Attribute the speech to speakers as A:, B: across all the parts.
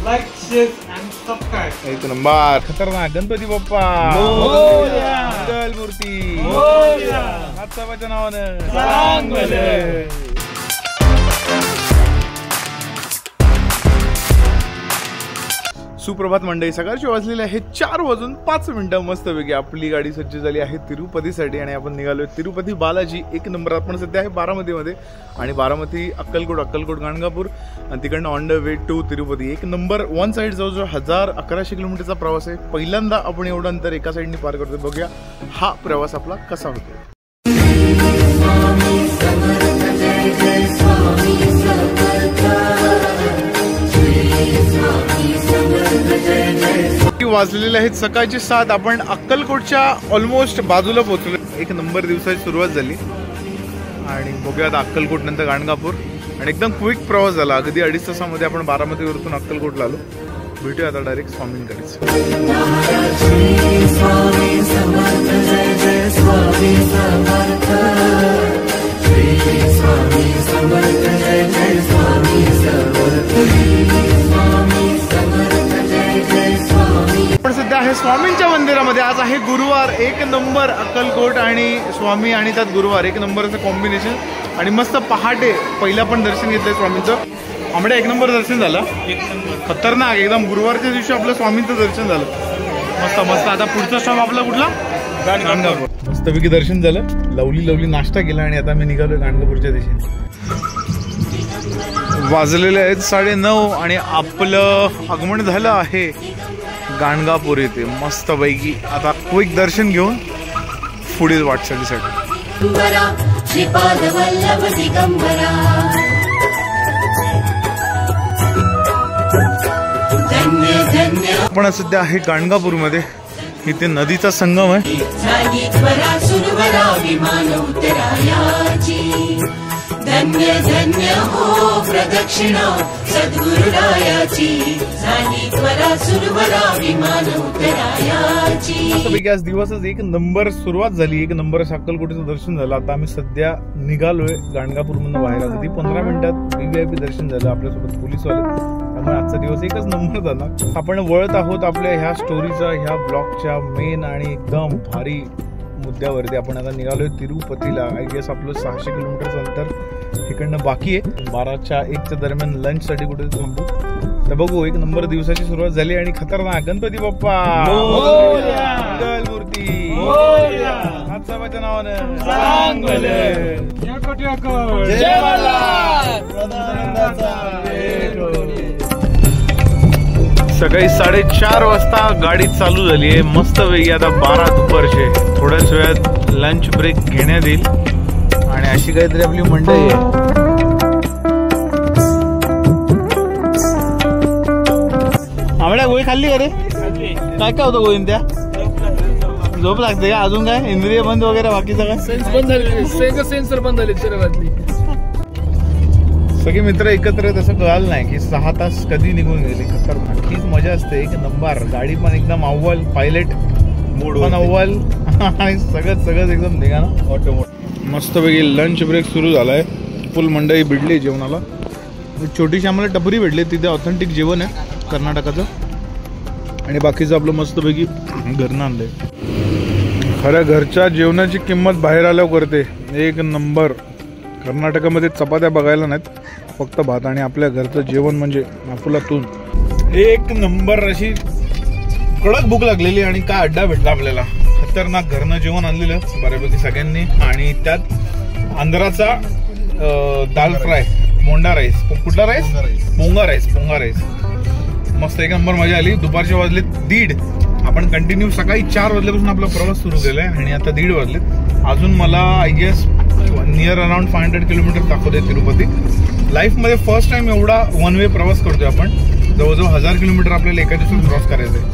A: like, share and subscribe.
B: एक number खतरनाक गणपती बाप्पा
A: मोरया.
B: मंगल मूर्ती
A: मोरया.
B: नाथसाहेबाच्या नावानं
A: चांगलं.
B: सुप्रभात मंडळी, सकाळची वाजलेले आहे 4:05 मस्तपैकी आपली गाडी सज्ज झाली आहे तिरुपतीसाठी आणि आपण निघालोय तिरुपती बालाजी. एक नंबर आपण सध्या आहे बारामतीमध्ये आणि बारामती अक्कलकोट गाणगापूर आणि तिकडनं on the way to Tirupati. एक नंबर वन साईड जवळजवळ 1100 किलोमीटरचा प्रवास आहे. पहिल्यांदा आपण एवढं अंतर एका साईडनी पार करतोय. बघूया हा प्रवास आपला कसा होतो. वाजलेले आहेत सकाळचे 7. आपण अक्कलकोटच्या ऑलमोस्ट बाजूला पोहोचलो. एक नंबर दिवसाची सुरुवात झाली आणि बघूया आता अक्कलकोट नंतर गाणगापूर आणि एकदम क्विक प्रवास झाला. अगदी 2.5 तासामध्ये आपण बारामतीवरून अक्कलकोटला आलो. भेटूया आता डायरेक्ट स्वामींकडेच. आपण सध्या आहे स्वामींच्या मंदिरामध्ये. आज आहे गुरुवार. एक नंबर अक्कलकोट आणि स्वामी आणि त्यात गुरुवार एक नंबरचं कॉम्बिनेशन आणि मस्त पहाटे पहिला पण दर्शन घेतलंय स्वामींचं. आमच्या एक नंबर दर्शन झालं. खतरनाक एकदम. गुरुवारच्या दिवशी आपलं स्वामींचं दर्शन झालं. मस्त. आता पुढचा स्टॉप आपला कुठला? गाणगापूर. मस्तपैकी दर्शन झालं. लवली नाश्ता केला आणि आता मी निघालोय गाणगापूरच्या दिशेने. वाजलेले आहेत 9:30 आणि आपलं आगमन झालं आहे गाणगापूर येथे. मस्तपैकी आता क्विक दर्शन घेऊन पुढील वाटचालीसाठी. आपण सध्या आहे गाणगापूरमध्ये. इथे नदीचा संगम आहे.
C: धन्य धन्य हो प्रदक्षिणा सद्गुरुरायाची झाली त्वरा सुरवरा विमान उतरायाची.
B: आज दिवसच एक नंबर सुरुवात झाली. एक नंबर अक्कलकोटचं दर्शन झालं. आता आम्ही सध्या निघालोय गाणगापूर मधून बाहेर. अगदी 15 मिनिटात VIP दर्शन झालं. आपल्यासोबत पोलीसवाले. त्यामुळे आजचा दिवस एकच नंबर झाला. आपण वळत आहोत आपल्या ह्या स्टोरीचा, ह्या ब्लॉगच्या मेन आणि एकदम भारी मुद्द्यावरती. आपण आता निघालोय तिरुपतीला. आय गेस आपलं 600 किलोमीटरचं अंतर इकडनं बाकी आहे. 12च्या 1च्या दरम्यान लंच साठी कुठे थांबू तर बघू. एक नंबर दिवसाची सुरुवात झाली आणि खतरनाक गणपती बाप्पा मंगल मूर्ती नाथसाहेबाच्या नावानं सकाळी 4:30 वाजता गाडी चालू झाली आहे. मस्त वेगळी. आता 12 दुपारचे. थोड्याच वेळात लंच ब्रेक घेण्यात येईल आणि अशी काहीतरी आपली मंडई आहे. आम्हाला गोळी खाल्ली का रे? काय होतं गोळीन त्या? झोप लागते का? अजून काय इंद्रिय बंद वगैरे बाकीचं काय?
A: सेन्सर बंद झाले शरीरातली.
B: सगळे मित्र एकत्र तसं कळालं नाही की 6 तास कधी निघून गेले. खतरनाक. हीच मजा असते. एक नंबर. गाडी पण एकदम अव्वल. पायलट मोड पण अव्वल आणि सगळंच एकदम निघा ना ऑटोमोट. मस्तपैकी लंच ब्रेक सुरू झालाय. फुल मंडई भिडली जेवणाला. छोटीशी आम्हाला टपरी भेटली. तिथे ऑथेंटिक जेवण आहे कर्नाटकाचं आणि बाकीचं आपलं मस्तपैकी घरनं आणलंय. खऱ्या घरच्या जेवणाची किंमत बाहेर आल्यावर करते. एक नंबर. कर्नाटकामध्ये चपात्या बघायला नाहीत, फक्त भात आणि आपल्या घरचं जेवण म्हणजे अफलातून. एक नंबर. अशी कडक भूक लागलेली आणि काय अड्डा भेटला आपल्याला. खतरनाक घरनं जेवण आणलेलं बऱ्यापैकी सगळ्यांनी आणि त्यात आंध्राचा दाल फ्राय, मोंडा राईस. कुठला राईस? पोंगा राईस. मस्त एक नंबर मजा आली. दुपारचे वाजले 1:30. आपण कंटिन्यू सकाळी 4 वाजल्यापासून आपला प्रवास सुरू केलाय आणि आता 1:30 वाजलेत. अजून मला I guess near around 500 kilometre दाखवते तिरुपती. लाईफमध्ये फर्स्ट टाइम एवढा वन वे प्रवास करतोय आपण. जवळजवळ 1000 किलोमीटर आपल्याला एका दिवसात क्रॉस करायचं आहे.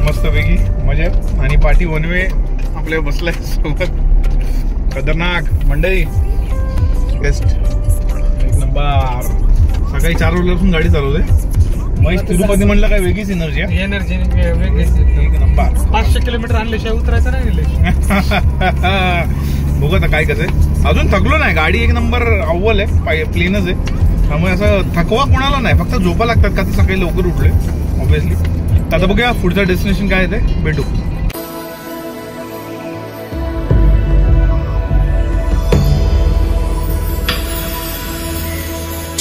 B: मस्तपैकी मजा. आणि पाठी वन वे आपल्या बसलाय सोबत. खतरनाक मंडई. बेस्ट. एक नंबर. सकाळी 4 वाजल्यापासून गाडी चालवते. महेश तिरुपती म्हणलं काय वेगळीच एनर्जी आहे. एक नंबर.
A: 500 किलोमीटर आणल्याशिवाय उतरायचं नाही.
B: बघू आता काय कसं आहे. अजून थकलो नाही. गाडी एक नंबर अव्वल आहे. प्लेनच आहे. त्यामुळे असं थकवा कोणाला नाही, फक्त झोपा लागतात का तर सकाळी लवकर उठले ऑब्व्हियसली. आता बघूया पुढचं डेस्टिनेशन काय आहे ते भेटू.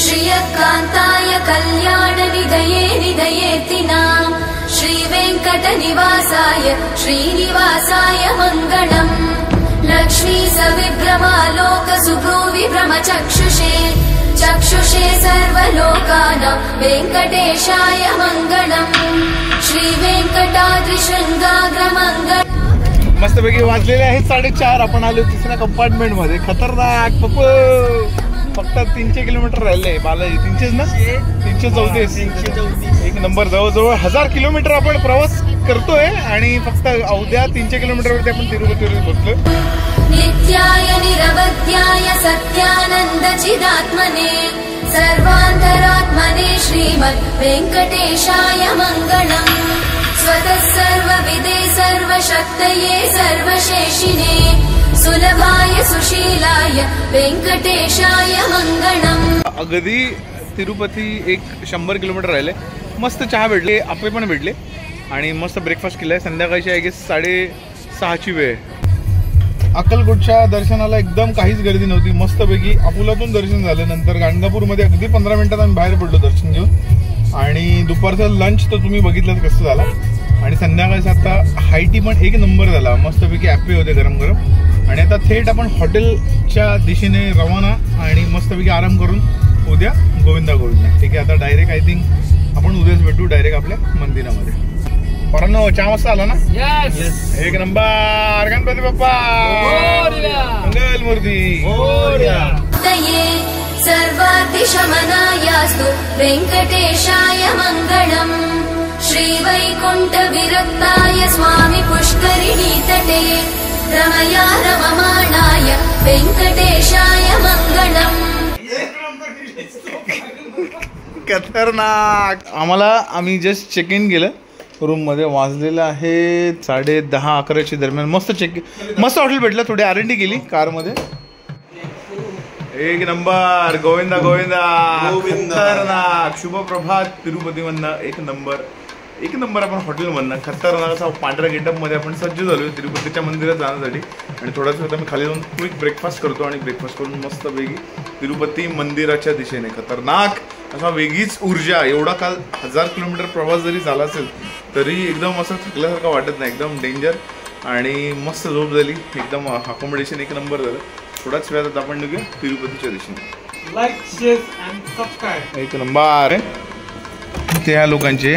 D: श्रियकान्ताय कल्याण निधयेतिनाम् श्रीवेङ्कटनिवासाय श्रीनिवासाय मङ्गलम्. लक्ष्मी सविभ्रमालोक सुभ्रूविभ्रमचक्षुषे चक्षुषे सर्वलोकानां वेङ्कटेशाय मङ्गलम्. श्रीवेङ्कटाद्रिशृङ्गाग्रमङ्गलम्.
B: मस्तपैकी वाजलेले आहेत 4:30. आपण आलो तिसऱ्या कंपार्टमेंट मध्ये. खतरनाक पप्पू. फक्त 300 किलोमीटर राहिले बालाजी. 300 ना 334. एक नंबर. जवळजवळ 1000 किलोमीटर आपण प्रवास करतोय आणि फक्त उद्या 300 किलोमीटरवरती आपण तिरुपतीवर पोहोचलो.
D: नित्याय निरवध्याय सत्यानंद चिदात्मने सर्वान्तरात्मने श्रीमद् वेङ्कटेशाय मङ्गलम्. स्वतः सर्वविदे सर्वशक्तये सर्वशेषिने सुलभाय सुशीलाय वेङ्कटेशाय मङ्गलम्.
B: अगदी तिरुपती एक 100 किलोमीटर राहिले. मस्त चहा भेटले, आपे पण भेटले आणि मस्त ब्रेकफास्ट केलाय. संध्याकाळची आय गेस 6:30ची वेळ. अक्कलकोटच्या दर्शनाला एकदम काहीच गर्दी नव्हती. मस्तपैकी अपुलातून दर्शन झालं. नंतर गाणगापूरमध्ये अगदी 15 मिनिटात आम्ही बाहेर पडलो दर्शन घेऊन. आणि दुपारचं लंच तर तुम्ही बघितलंच कसं झाला. आणि संध्याकाळचा आता हायटी पण एक नंबर झाला. मस्तपैकी ॲपे होते गरम गरम. आणि आता थेट आपण हॉटेलच्या दिशेने रवाना आणि मस्तपैकी आराम करून उद्या गोविंदा. ठीक आहे. आता डायरेक्ट आय थिंक आपण उद्याच भेटू डायरेक्ट आपल्या मंदिरामध्ये. पोरांनो चहा मस्त आला ना. एक नंबर. गणपती बाप्पा मंगल मूर्ती.
D: सर्वातिशमनायास्तु वेङ्कटेशाय मङ्गलम्. श्रीवैकुण्ठविरक्ताय स्वामी पुष्करिणीतटे रमया रममाणाय वेङ्कटेशाय मङ्गलम्.
B: खतरनाक. आम्ही जस्ट चेक इन केलं रूममध्ये. वाजलेलं आहे 10:30-11च्या दरम्यान. मस्त हॉटेल भेटलं. थोडी R&D केली कारमध्ये. एक नंबर. गोविंदा गोविंदा. खतरनाक. शुभ प्रभात तिरुपतीमधनं. एक नंबर आपण हॉटेलमधनं. खतरनाक असा पांढऱ्या गेटअपमध्ये आपण सज्ज झालो तिरुपतीच्या मंदिरात जाण्यासाठी. आणि थोड्याच वेळात आम्ही खाली जाऊन क्विक ब्रेकफास्ट करतो आणि ब्रेकफास्ट करून मस्तपैकी तिरुपती मंदिराच्या दिशेने. खतरनाक असा वेगळीच ऊर्जा. एवढा काल 1000 किलोमीटर प्रवास जरी झाला असेल तरी एकदम असं थकल्यासारखं वाटत नाही. एकदम डेंजर. आणि मस्त झोप झाली. एकदम अकोमोडेशन एक नंबर झालं. थोड्याच वेळात आपण निघूया तिरुपतीच्या दिशेने.
A: Like share and subscribe.
B: एक नंबर. त्या लोकांचे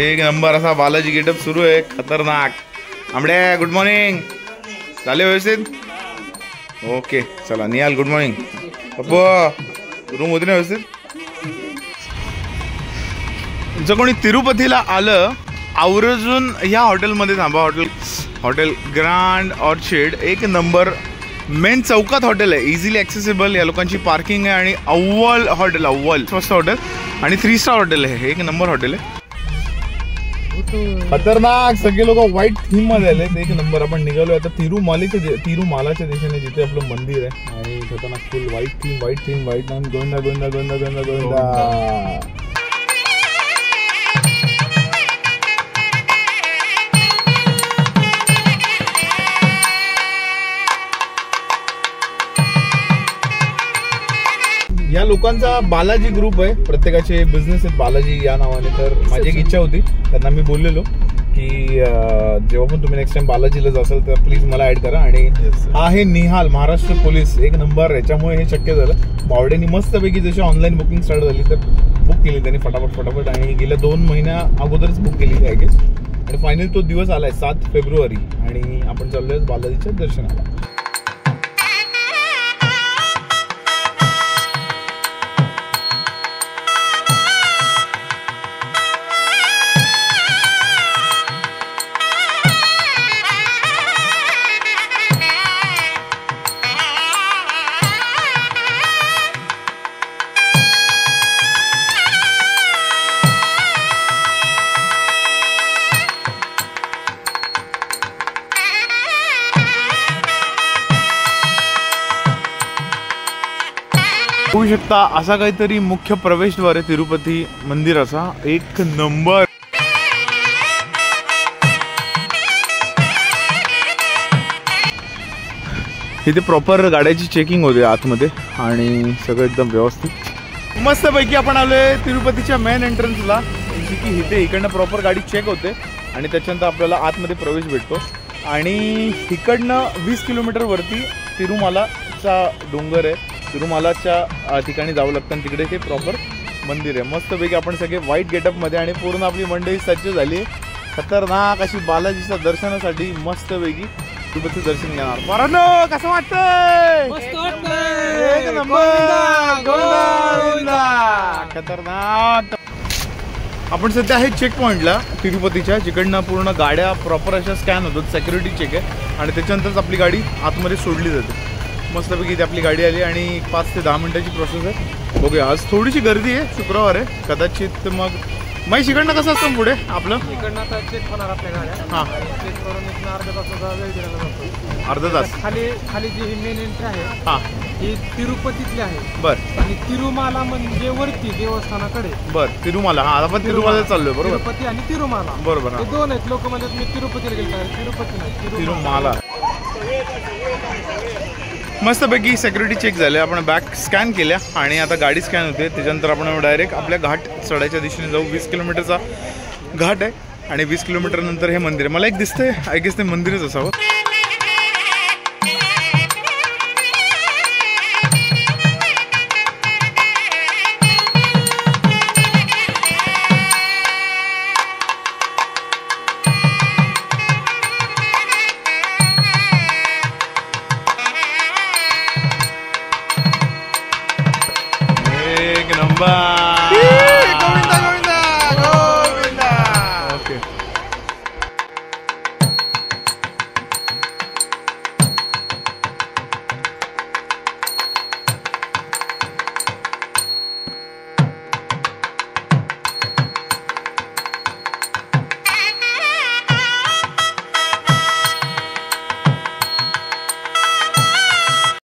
B: एक नंबर असा बालाजी गेटअप सुरू आहे. खतरनाक. आंबड्या गुड मॉर्निंग. झाले व्यवस्थित. ओके चला. Nihal good morning. Pappu room होती ना व्यवस्थित. जर कोणी तिरुपतीला आलं आवर्जून ह्या हॉटेलमध्ये थांबा. Hotel grand orchid. एक नंबर. मेन चौकात हॉटेल आहे. Easily accessible. या लोकांची पार्किंग आहे. आणि अव्वल हॉटेल. मस्त हॉटेल आणि 3 स्टार हॉटेल आहे. एक नंबर हॉटेल आहे. खतरनाक. सगळे लोक व्हाईट थीम मध्ये आले. एक नंबर. आपण निघालो आता तिरुमालाच्या दिशेने जिथे आपलं मंदिर आहे. आणि खतरनाक फुल व्हाईट थीम. गोविंदा गोविंदा गोविंदा गोविंदा गोविंदा. या लोकांचा बालाजी ग्रुप आहे. प्रत्येकाचे बिझनेस आहेत बालाजी या नावाने. तर माझी एक इच्छा होती. त्यांना मी बोललेलो की जेव्हा पण तुम्ही नेक्स्ट टाइम बालाजीला जासाल तर प्लीज मला ऍड करा. आणि हा आहे निहाल महाराष्ट्र पोलीस. एक नंबर. याच्यामुळे हे शक्य झालं. बावडेनी मस्तपैकी जशी ऑनलाईन बुकिंग स्टार्ट झाली तर बुक केली त्यांनी फटाफट. आणि गेल्या 2 महिन्या अगोदरच बुक केली आय गेस. आणि फायनली तो दिवस आलाय 7 फेब्रुवारी. आणि आपण चाललोय बालाजीच्या दर्शनाला. बघू शकता असा काहीतरी मुख्य प्रवेशद्वार आहे तिरुपती मंदिराचा. एक नंबर. इथे प्रॉपर गाड्याची चेकिंग होते आतमध्ये आणि सगळं एकदम व्यवस्थित. मस्तपैकी आपण आलोय तिरुपतीच्या मेन एंट्रन्सला. की इथे इकडनं प्रॉपर गाडी चेक होते आणि त्याच्यानंतर आपल्याला आतमध्ये प्रवेश भेटतो. आणि इकडनं 20 किलोमीटरवरती तिरुमालाचा डोंगर आहे. तिरुमालाच्या ठिकाणी जावं लागतं आणि तिकडे ते प्रॉपर मंदिर आहे. मस्तपैकी आपण सगळे व्हाईट गेटअपमध्ये आणि पूर्ण आपली मंडळी सज्ज झाली. खतरनाक अशी बालाजीच्या दर्शनासाठी मस्तपैकी तिरुपती दर्शन घेणार. परानो कसं वाटतंय? एक नंबर. खतरनाक. आपण सध्या आहे चेक पॉईंटला तिरुपतीच्या, जिकडनं पूर्ण गाड्या प्रॉपर अशा स्कॅन होतात. सिक्युरिटी चेक आहे आणि त्याच्यानंतरच आपली गाडी आतमध्ये सोडली जाते. मस्तपैकी इथे आपली गाडी आली आणि 5 ते 10 मिनिटाची प्रोसेस आहे. बघूया, आज थोडीशी गर्दी आहे, शुक्रवार आहे कदाचित. मग मग इकडनं कसं असतं पुढे आपलं?
A: इकडनं आता चेक होणार आपल्या गाड्या.
B: हां,
A: चेक करून इथनं अर्धा तासाचा वेळ दिलेला जातो.
B: अर्धा तास.
A: खाली जी ही मेन एंट्री आहे
B: हां,
A: ही तिरुपतीतली आहे.
B: बरं.
A: आणि तिरुमाला म्हणजे वरती देवस्थानाकडे.
B: बरं, तिरुमाला. हां, आपण तिरुमाला चाललोय. बरोबर.
A: तिरुपती आणि तिरुमाला.
B: बरोबर.
A: हे दोन आहेत. लोक म्हणतात मी तिरुपतीला गेलो. तिरुपती नाही,
B: तिरुमाला. मस्तपैकी सिक्युरिटी चेक झाले. आपण बॅग स्कॅन केल्या आणि आता गाडी स्कॅन होते. त्याच्यानंतर आपण डायरेक्ट आपल्या घाट चढायच्या दिशेने जाऊ. 20 किलोमीटरचा घाट आहे आणि 20 किलोमीटर नंतर हे मंदिर आहे. मला एक दिसतंय, आय गेस ते मंदिरच असावं.